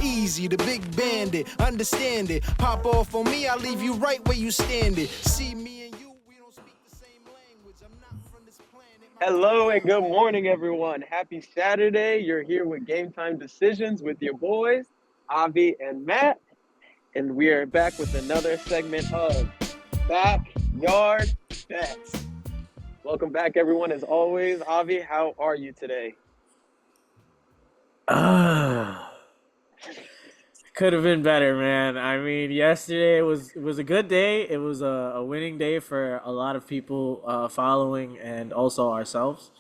Easy, the big bandit, understand it. Pop off on me, I'll leave you right where you standing. See me and you, we don't speak the same language. I'm not from this planet. Hello and good morning, everyone. Happy Saturday. You're here with Game Time Decisions with your boys, Avi and Matt. And we are back with another segment of Backyard Bets. Welcome back, everyone. As always, Avi, how are you today? Could have been better, man. I mean, yesterday it was a good day. It was a winning day for a lot of people following and also ourselves.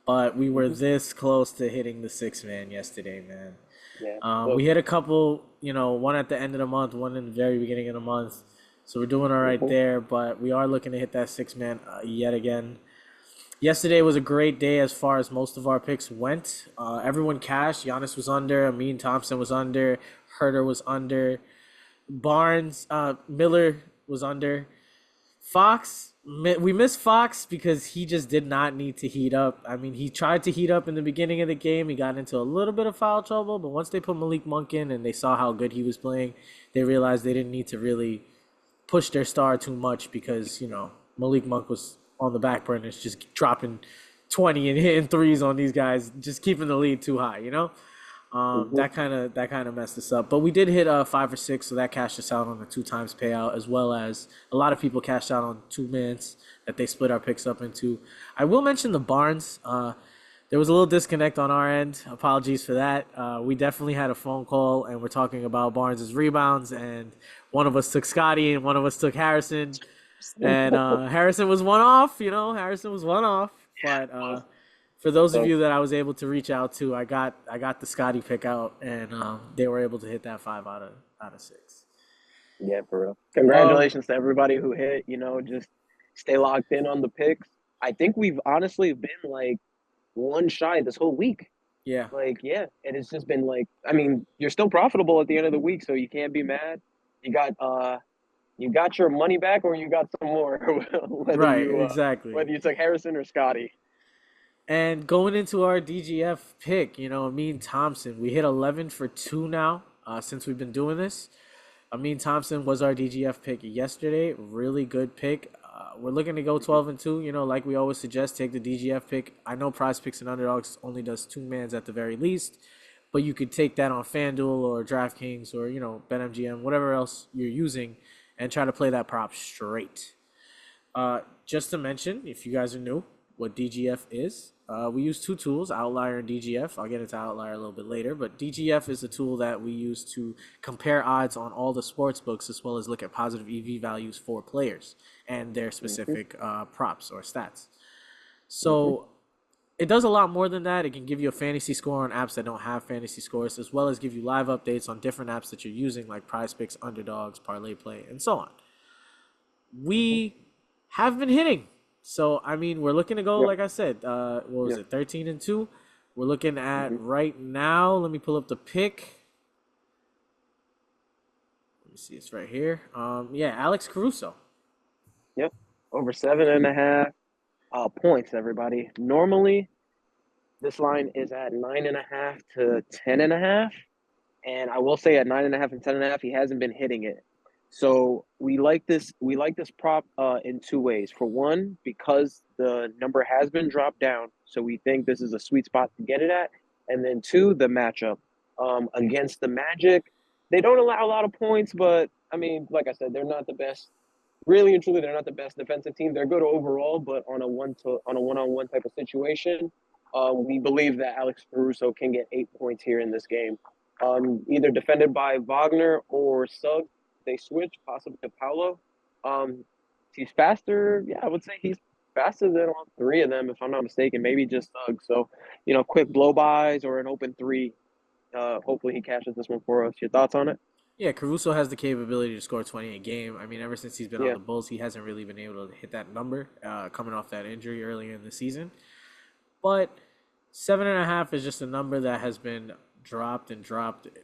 But we were this close to hitting the 6 man yesterday, man. Yeah. We hit a couple, one at the end of the month, one in the very beginning of the month. So we're doing all right there, but we are looking to hit that 6 man yet again. Yesterday was a great day as far as most of our picks went. Everyone cashed. Giannis was under. Amin Thompson was under. Herter was under. Barnes, Miller was under. Fox, we missed Fox because he just did not need to heat up. I mean, he tried to heat up in the beginning of the game. He got into a little bit of foul trouble, but once they put Malik Monk in and they saw how good he was playing, they realized they didn't need to really push their star too much because, Malik Monk was on the back burners, just dropping 20 and hitting threes on these guys, just keeping the lead too high, That kind of messed us up. But we did hit 5 or 6, so that cashed us out on a 2 times payout, as well as a lot of people cashed out on 2 minutes that they split our picks up into. I will mention the Barnes. There was a little disconnect on our end. Apologies for that. We definitely had a phone call, and we're talking about Barnes' rebounds, and one of us took Scotty, and one of us took Harrison. And Harrison was one off, Harrison was one off. But for those of you that I was able to reach out to, I got the Scotty pick out, and they were able to hit that 5 out of 6. Yeah, for real. Congratulations to everybody who hit. Just stay locked in on the picks. I think we've honestly been like one shy this whole week. Yeah. And it's just been you're still profitable at the end of the week, so you can't be mad. You got your money back, or you got some more. Exactly. Whether you took Harrison or Scotty. And going into our DGF pick, Amin Thompson, we hit 11 for 2 now since we've been doing this. Amin Thompson was our DGF pick yesterday. Really good pick. We're looking to go 12 and 2. Like we always suggest, take the DGF pick. I know PrizePicks and Underdogs only does 2 mans at the very least, but you could take that on FanDuel or DraftKings or BetMGM, whatever else you're using, and try to play that prop straight. Just to mention, if you guys are new, what DGF is, we use 2 tools, Outlier and DGF. I'll get into Outlier a little bit later, but DGF is a tool that we use to compare odds on all the sports books, as well as look at positive EV values for players and their specific props or stats. So it does a lot more than that. It can give you a fantasy score on apps that don't have fantasy scores, as well as give you live updates on different apps that you're using, like PrizePicks, Underdogs, Parlay Play, and so on. We have been hitting. So, we're looking to go, like I said, 13 and 2? We're looking at right now, let me pull up the pick. Let me see, it's right here. Alex Caruso. Yep, over 7.5 points, everybody. Normally, this line is at 9.5 to 10.5. And I will say at 9.5 and 10.5, he hasn't been hitting it. So we like this prop in 2 ways. For one, because the number has been dropped down, so we think this is a sweet spot to get it at. And then 2, the matchup against the Magic. They don't allow a lot of points, but like I said, they're not the best. Really and truly, they're not the best defensive team. They're good overall, but on a one-on-one type of situation, we believe that Alex Caruso can get 8 points here in this game. Either defended by Wagner or Suggs. They switch, possibly to Paolo. He's faster. Yeah, I would say he's faster than all 3 of them, if I'm not mistaken. Maybe just Suggs. So, quick blow-bys or an open 3. Hopefully he cashes this one for us. Your thoughts on it? Yeah, Caruso has the capability to score 20 a game. Ever since he's been on the Bulls, he hasn't really been able to hit that number coming off that injury earlier in the season. But 7.5 is just a number that has been dropped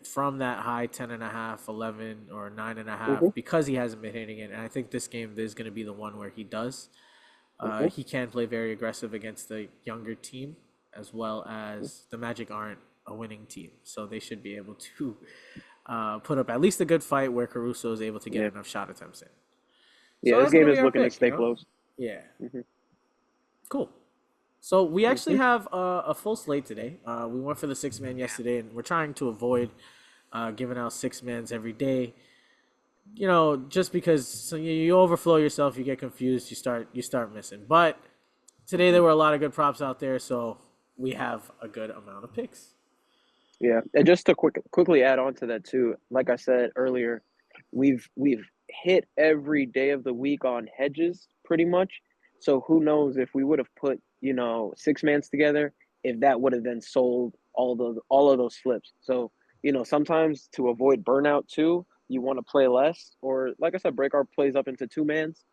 from that high 10.5, 11, or 9.5 because he hasn't been hitting it. And I think this game is going to be the one where he does. He can play very aggressive against the younger team, as well as the Magic aren't a winning team, so they should be able to put up at least a good fight where Caruso is able to get Yeah. enough shot attempts in. Yeah, So this that's gonna game be is our looking to pick, stay close. Yeah. Mhm. Cool. So we actually Mhm. have a full slate today. We went for the 6-man yesterday, and we're trying to avoid giving out 6-mans every day. Just because you overflow yourself, you get confused, you start missing. But today there were a lot of good props out there, so we have a good amount of picks. Yeah, and just to quickly add on to that too, like I said earlier, we've hit every day of the week on hedges pretty much. So who knows if we would have put 6 mans together, if that would have then sold all of those flips. So sometimes to avoid burnout too, you want to play less, or like I said, break our plays up into 2 mans,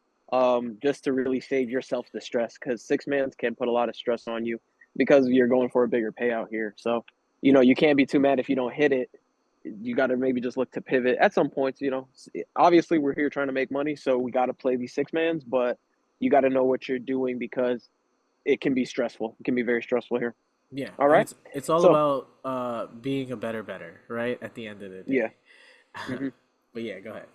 just to really save yourself the stress because 6 mans can put a lot of stress on you because you're going for a bigger payout here. So you can't be too mad if you don't hit it. You got to maybe just look to pivot at some points. Obviously we're here trying to make money, so we got to play these 6 mans, but you got to know what you're doing because it can be stressful. It can be very stressful here. Yeah, All and right. it's all So, about being a better, right? At the end of the yeah. day. hmm But yeah, go ahead.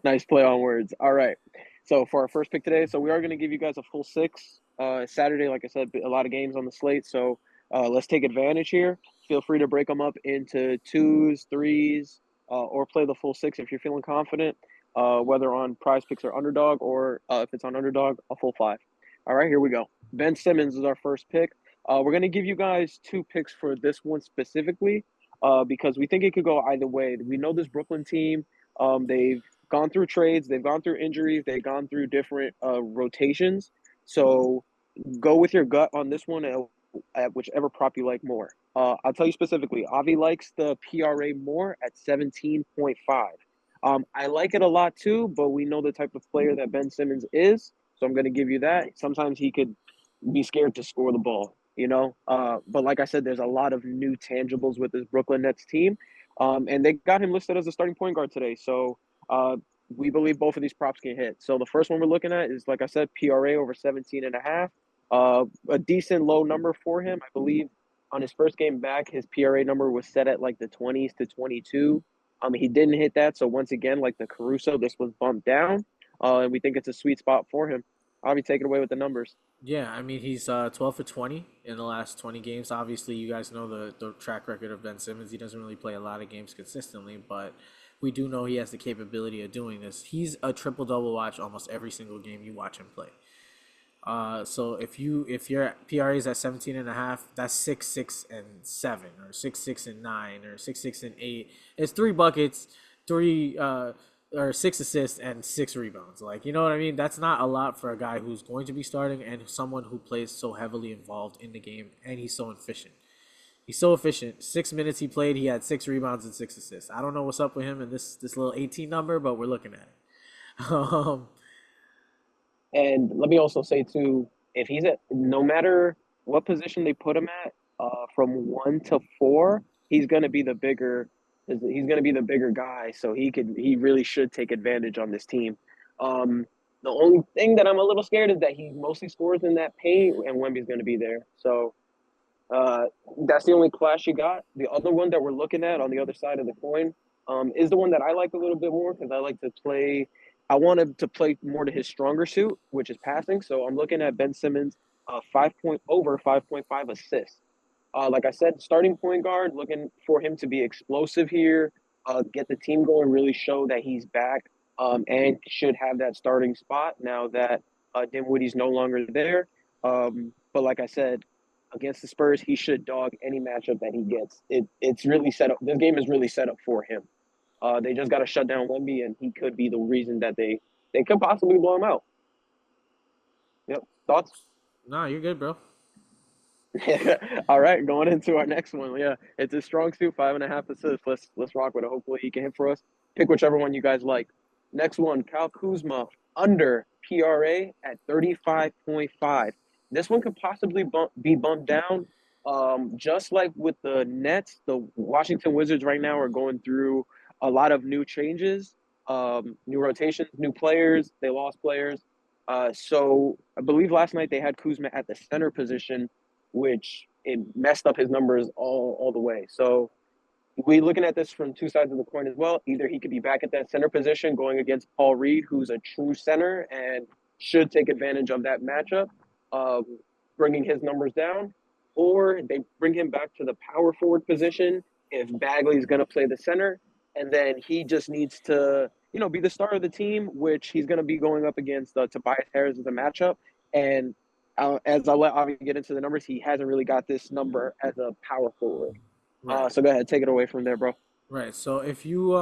Nice play on words. All right. So for our first pick today, so we are going to give you guys a full 6. Saturday, like I said, a lot of games on the slate. So let's take advantage here. Feel free to break them up into 2s, 3s, or play the full 6 if you're feeling confident, whether on PrizePicks or Underdog, or if it's on Underdog, a full 5. All right, here we go. Ben Simmons is our first pick. We're going to give you guys 2 picks for this one specifically because we think it could go either way. We know this Brooklyn team. They've gone through trades, they've gone through injuries, they've gone through different rotations. So go with your gut on this one at whichever prop you like more. I'll tell you specifically, Avi likes the PRA more at 17.5. I like it a lot too, but we know the type of player that Ben Simmons is, so I'm going to give you that. Sometimes he could be scared to score the ball. But like I said, there's a lot of new tangibles with this Brooklyn Nets team. And they got him listed as a starting point guard today. So we believe both of these props can hit. So the first one we're looking at is, like I said, PRA over 17.5. A decent low number for him. I believe on his first game back, his PRA number was set at like the 20s to 22. He didn't hit that. So once again, like the Caruso, this was bumped down. And we think it's a sweet spot for him. I'll be taking away with the numbers. Yeah, I mean he's 12 for 20 in the last 20 games. Obviously, you guys know the track record of Ben Simmons. He doesn't really play a lot of games consistently, but we do know he has the capability of doing this. He's a triple double watch almost every single game you watch him play. So if your PRA is at 17.5, that's 6, 6, and 7, or 6, 6, and 9, or 6, 6, and 8. It's 3 buckets, 3 or 6 assists and 6 rebounds. Like, you know what I mean? That's not a lot for a guy who's going to be starting and someone who plays so heavily involved in the game, and he's so efficient. He's so efficient. 6 minutes he played, he had 6 rebounds and 6 assists. I don't know what's up with him and this little 18 number, but we're looking at it. And let me also say too, if he's at no matter what position they put him at, from 1 to 4, he's gonna be the bigger. He's gonna be the bigger guy, so he really should take advantage on this team. The only thing that I'm a little scared is that he mostly scores in that paint, and Wemby's gonna be there. So that's the only clash you got. The other one that we're looking at on the other side of the coin is the one that I like a little bit more because I like to play. I wanted to play more to his stronger suit, which is passing. So I'm looking at Ben Simmons, 5.5 assists. Like I said, starting point guard, looking for him to be explosive here, get the team going, really show that he's back, and should have that starting spot now that Dinwiddie's no longer there. But like I said, against the Spurs, he should dog any matchup that he gets. It's really set up. This game is really set up for him. They just got to shut down Wemby, and he could be the reason that they could possibly blow him out. Yep. Thoughts? Nah, you're good, bro. All right, going into our next one. Yeah, it's a strong suit, 5.5 assists. Let's rock with it. Hopefully he can hit for us. Pick whichever one you guys like. Next one, Kyle Kuzma under PRA at 35.5. This one could possibly be bumped down. Just like with the Nets, the Washington Wizards right now are going through a lot of new changes, new rotations, new players. They lost players. So I believe last night they had Kuzma at the center position, which it messed up his numbers all the way. So we looking at this from two sides of the coin as well. Either he could be back at that center position going against Paul Reed, who's a true center and should take advantage of that matchup, bringing his numbers down, or they bring him back to the power forward position if Bagley's going to play the center, and then he just needs to, be the star of the team, which he's going to be going up against Tobias Harris as a matchup. And as I'll let Avi get into the numbers, he hasn't really got this number as a power forward. Right. So go ahead, take it away from there, bro. Right. So if you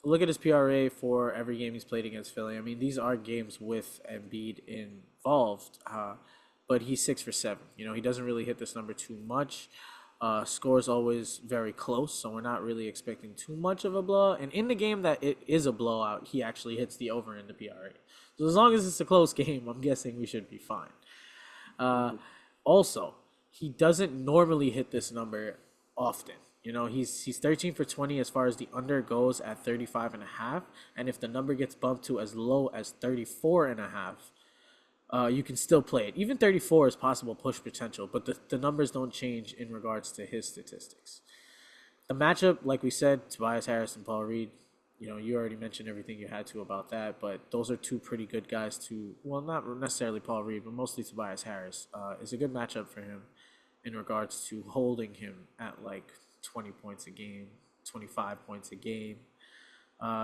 look at his PRA for every game he's played against Philly, I mean, these are games with Embiid involved, but he's 6 for 7. He doesn't really hit this number too much. Score's always very close, so we're not really expecting too much of a blowout. And in the game that it is a blowout, he actually hits the over in the PRA. So as long as it's a close game, I'm guessing we should be fine. Also, he doesn't normally hit this number often. He's 13 for 20 as far as the under goes at 35.5, and if the number gets bumped to as low as 34.5, you can still play it. Even 34 is possible push potential, but the numbers don't change in regards to his statistics. The matchup, like we said, Tobias Harris and Paul Reed, you already mentioned everything you had to about that, but those are two pretty good guys not necessarily Paul Reed, but mostly Tobias Harris. Is a good matchup for him in regards to holding him at like 20 points a game, 25 points a game.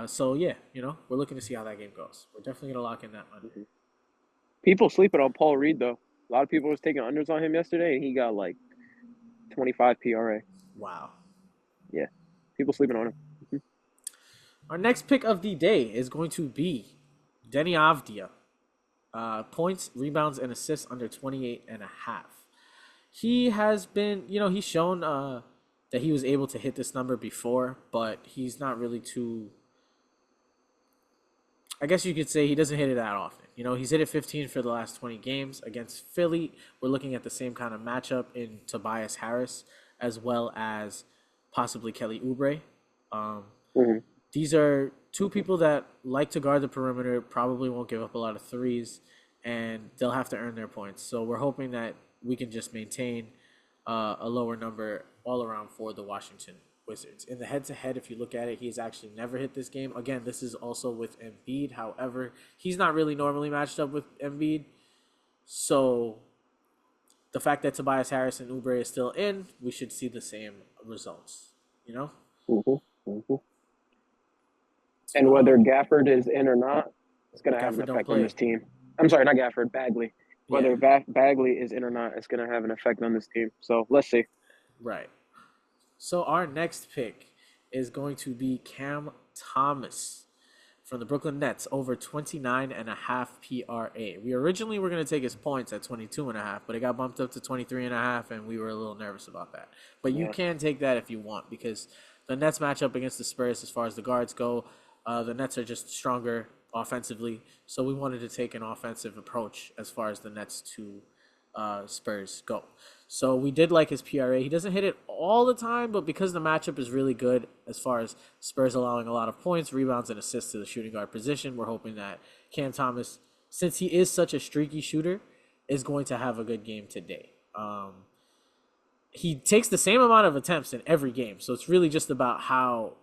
So yeah, we're looking to see how that game goes. We're definitely going to lock in that money. People sleeping on Paul Reed, though. A lot of people was taking unders on him yesterday, and he got like 25 PRA. Wow. Yeah. People sleeping on him. Our next pick of the day is going to be Denny Avdia. Points, rebounds, and assists under 28.5. He has been, he's shown that he was able to hit this number before, but he's not really too, I guess you could say he doesn't hit it that often. He's hit it 15 for the last 20 games. Against Philly, we're looking at the same kind of matchup in Tobias Harris as well as possibly Kelly Oubre. These are two people that like to guard the perimeter, probably won't give up a lot of threes, and they'll have to earn their points. So we're hoping that we can just maintain a lower number all around for the Washington Wizards. In the head-to-head, if you look at it, he's actually never hit this game. Again, this is also with Embiid. However, he's not really normally matched up with Embiid. So the fact that Tobias Harris and Oubre is still in, we should see the same results, And whether Gafford is in or not, it's going to have an effect on this team. I'm sorry, not Gafford, Bagley. Whether Bagley is in or not, it's going to have an effect on this team. So let's see. Right. So our next pick is going to be Cam Thomas from the Brooklyn Nets, over 29.5 PRA. We originally were going to take his points at 22.5, but it got bumped up to 23.5, and we were a little nervous about that. But you can take that if you want, because the Nets match up against the Spurs as far as the guards go. The Nets are just stronger offensively, so we wanted to take an offensive approach as far as the Nets to Spurs go. So we did like his PRA. He doesn't hit it all the time, but because the matchup is really good as far as Spurs allowing a lot of points, rebounds, and assists to the shooting guard position, we're hoping that Cam Thomas, since he is such a streaky shooter, is going to have a good game today. He takes the same amount of attempts in every game, so it's really just about how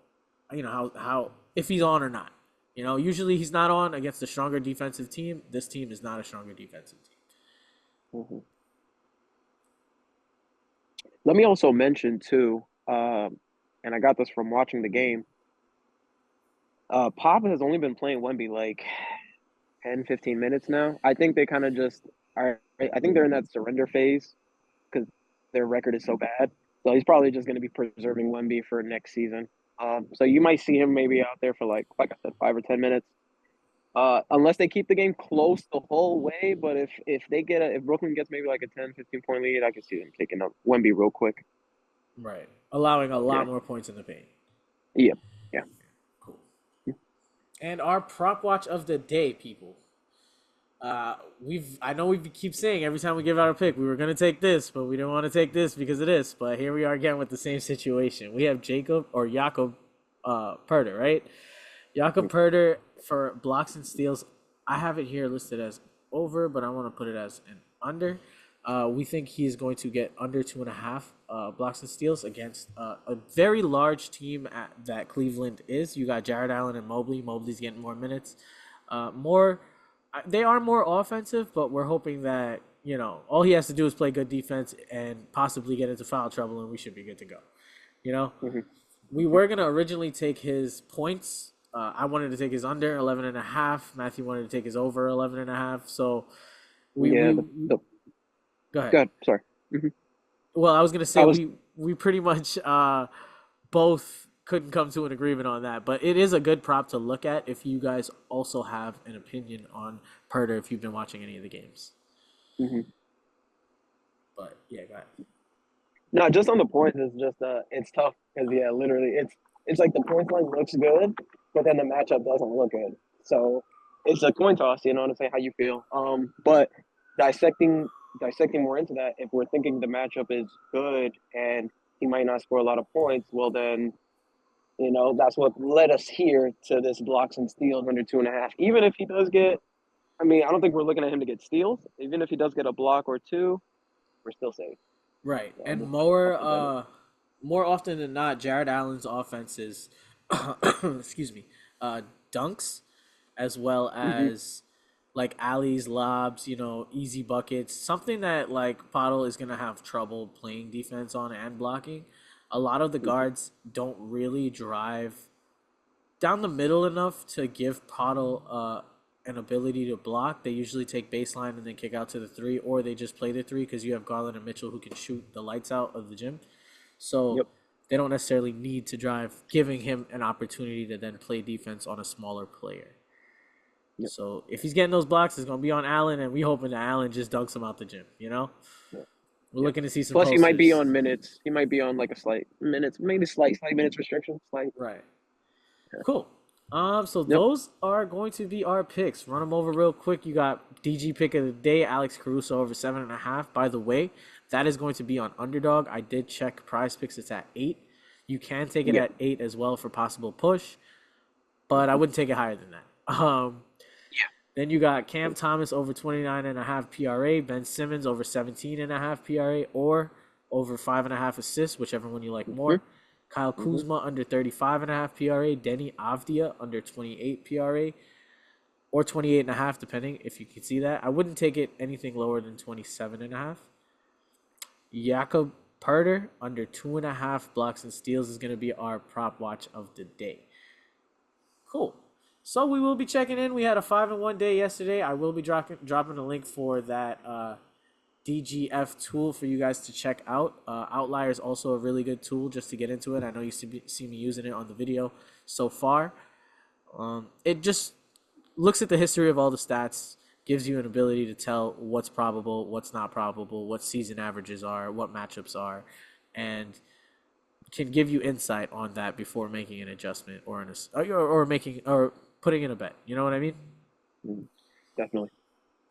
if he's on or not. Usually he's not on against a stronger defensive team. This team is not a stronger defensive team. Let me also mention, too, and I got this from watching the game, Pop has only been playing Wemby like 10, 15 minutes now. I think they kind of just are – I think they're in that surrender phase because their record is so bad. So he's probably just going to be preserving Wemby for next season. So you might see him maybe out there for like I said, 5 or 10 minutes. Unless they keep the game close the whole way, but if Brooklyn gets maybe like a 10, 15-point lead, I can see them taking up Wemby real quick. Right. Allowing a lot more points in the paint. Yeah. Cool. And our prop watch of the day, people. I know we keep saying every time we give out a pick, we were going to take this, but we didn't want to take this because of this. But here we are again with the same situation. We have Jakob Perter, right? Jakob Perter for blocks and steals. I have it here listed as over, but I want to put it as an under. We think he's going to get under 2.5 blocks and steals against a very large team that Cleveland is. You got Jared Allen and Mobley. Mobley's getting more minutes. They are more offensive, but we're hoping that, all he has to do is play good defense and possibly get into foul trouble, and we should be good to go. Mm-hmm. We were going to originally take his points. I wanted to take his under 11.5. Matthew wanted to take his over 11.5. So go ahead. Go ahead. Sorry. Mm-hmm. Well, I was going to say we pretty much both couldn't come to an agreement on that, but it is a good prop to look at if you guys also have an opinion on Purdy if you've been watching any of the games. Mm-hmm. But yeah, go ahead. No, just on the points, it's just it's tough because literally it's like the points line looks good, but then the matchup doesn't look good. So it's a coin toss, to say how you feel. But dissecting more into that, if we're thinking the matchup is good and he might not score a lot of points, well then, that's what led us here to this blocks and steals under 2.5. Even if he does get, I don't think we're looking at him to get steals. Even if he does get a block or two, we're still safe. Right, and more often than not, Jared Allen's offense is, dunks, as well as like alleys, lobs, easy buckets, something that like Poeltl is gonna have trouble playing defense on and blocking. A lot of the guards don't really drive down the middle enough to give Poeltl an ability to block. They usually take baseline and then kick out to the three, or they just play the three because you have Garland and Mitchell who can shoot the lights out of the gym. So they don't necessarily need to drive, giving him an opportunity to then play defense on a smaller player. Yep. So if he's getting those blocks, it's going to be on Allen, and we're hoping that Allen just dunks him out the gym, We're looking to see some Plus, posters. he might be on minutes. He might be on like a slight minutes, maybe slight minutes restriction. Slight. Right. Yeah. Cool. Those are going to be our picks. Run them over real quick. You got DG pick of the day, Alex Caruso over 7.5. By the way, that is going to be on Underdog. I did check PrizePicks. It's at 8. You can take it at 8 as well for possible push, but I wouldn't take it higher than that. Then you got Cam Thomas over 29.5 PRA, Ben Simmons over 17.5 PRA, or over 5.5 assists, whichever one you like more. Kyle Kuzma under 35.5 PRA, Denny Avdia under 28 PRA, or 28.5, depending if you can see that. I wouldn't take it anything lower than 27.5. Jakob Purdy under 2.5 blocks and steals is going to be our prop watch of the day. Cool. So we will be checking in. We had a 5-in-1 day yesterday. I will be dropping a link for that DGF tool for you guys to check out. Outlier is also a really good tool just to get into it. I know you see me using it on the video so far. It just looks at the history of all the stats, gives you an ability to tell what's probable, what's not probable, what season averages are, what matchups are, and can give you insight on that before making an adjustment or putting in a bet. You know what I mean? Definitely.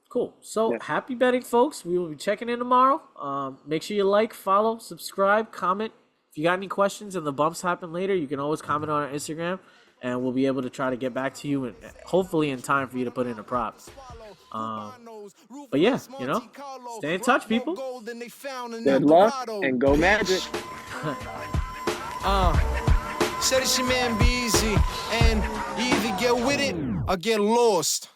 Cool. So happy betting, folks. We will be checking in tomorrow. Make sure you like, follow, subscribe, comment. If you got any questions and the bumps happen later, you can always comment on our Instagram, and we'll be able to try to get back to you, and hopefully in time for you to put in a prop. But yeah, stay in touch, people. Good luck and go Magic. Said it's your man Beezy, and you either get with it or get lost.